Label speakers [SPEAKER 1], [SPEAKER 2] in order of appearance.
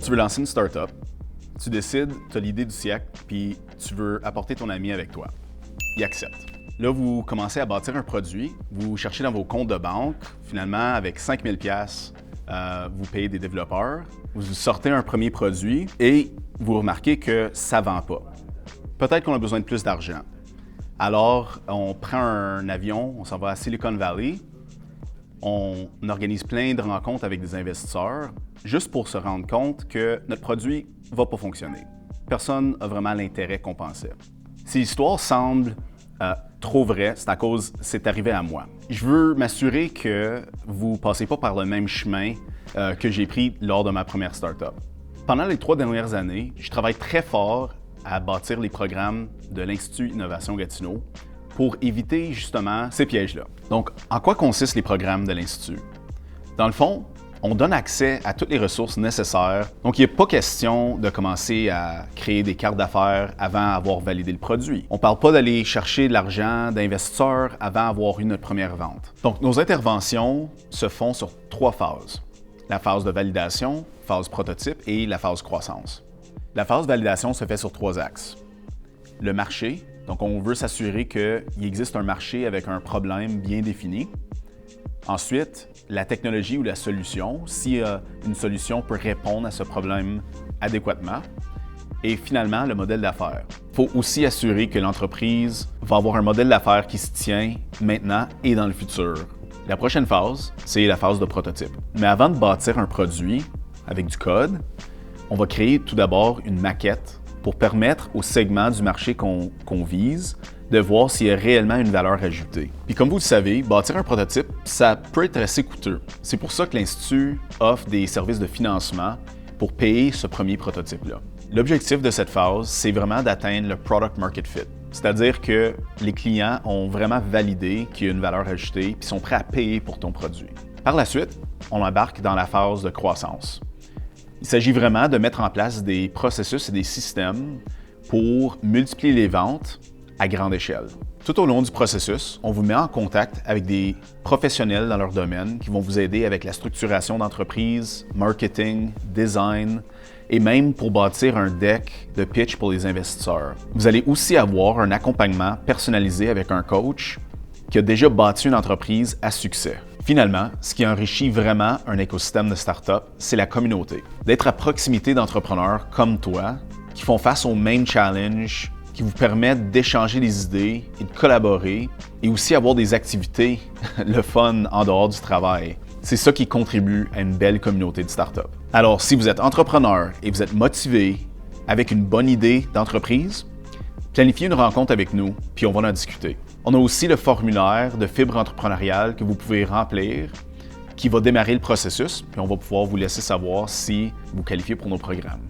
[SPEAKER 1] Tu veux lancer une start-up, tu décides, tu as l'idée du siècle, puis tu veux apporter ton ami avec toi. Il accepte. Là, vous commencez à bâtir un produit, vous cherchez dans vos comptes de banque, finalement, avec 5 000 $, vous payez des développeurs, vous sortez un premier produit et vous remarquez que ça ne vend pas. Peut-être qu'on a besoin de plus d'argent. Alors, on prend un avion, on s'en va à Silicon Valley, on organise plein de rencontres avec des investisseurs juste pour se rendre compte que notre produit ne va pas fonctionner. Personne n'a vraiment l'intérêt qu'on pensait. Si l'histoire semble trop vraie, c'est à cause c'est arrivé à moi. Je veux m'assurer que vous ne passez pas par le même chemin que j'ai pris lors de ma première start-up. Pendant les 3 dernières années, je travaille très fort à bâtir les programmes de l'Institut Innovation Gatineau pour éviter justement ces pièges-là. Donc, en quoi consistent les programmes de l'Institut? Dans le fond, on donne accès à toutes les ressources nécessaires. Donc, il n'est pas question de commencer à créer des cartes d'affaires avant avoir validé le produit. On ne parle pas d'aller chercher de l'argent d'investisseurs avant avoir eu notre première vente. Donc, nos interventions se font sur 3 phases. La phase de validation, phase prototype et la phase croissance. La phase validation se fait sur 3 axes. Le marché, donc on veut s'assurer qu'il existe un marché avec un problème bien défini. Ensuite, la technologie ou la solution, si une solution peut répondre à ce problème adéquatement. Et finalement, le modèle d'affaires. Il faut aussi assurer que l'entreprise va avoir un modèle d'affaires qui se tient maintenant et dans le futur. La prochaine phase, c'est la phase de prototype. Mais avant de bâtir un produit avec du code, on va créer tout d'abord une maquette pour permettre au segment du marché qu'on vise de voir s'il y a réellement une valeur ajoutée. Puis comme vous le savez, bâtir un prototype, ça peut être assez coûteux. C'est pour ça que l'Institut offre des services de financement pour payer ce premier prototype-là. L'objectif de cette phase, c'est vraiment d'atteindre le product market fit. C'est-à-dire que les clients ont vraiment validé qu'il y a une valeur ajoutée puis sont prêts à payer pour ton produit. Par la suite, on embarque dans la phase de croissance. Il s'agit vraiment de mettre en place des processus et des systèmes pour multiplier les ventes à grande échelle. Tout au long du processus, on vous met en contact avec des professionnels dans leur domaine qui vont vous aider avec la structuration d'entreprise, marketing, design et même pour bâtir un deck de pitch pour les investisseurs. Vous allez aussi avoir un accompagnement personnalisé avec un coach qui a déjà bâti une entreprise à succès. Finalement, ce qui enrichit vraiment un écosystème de start-up, c'est la communauté. D'être à proximité d'entrepreneurs comme toi qui font face aux mêmes challenges, qui vous permettent d'échanger des idées et de collaborer et aussi avoir des activités, le fun en dehors du travail. C'est ça qui contribue à une belle communauté de start-up. Alors, si vous êtes entrepreneur et vous êtes motivé avec une bonne idée d'entreprise, planifiez une rencontre avec nous, puis on va en discuter. On a aussi le formulaire de fibre entrepreneuriale que vous pouvez remplir, qui va démarrer le processus, puis on va pouvoir vous laisser savoir si vous qualifiez pour nos programmes.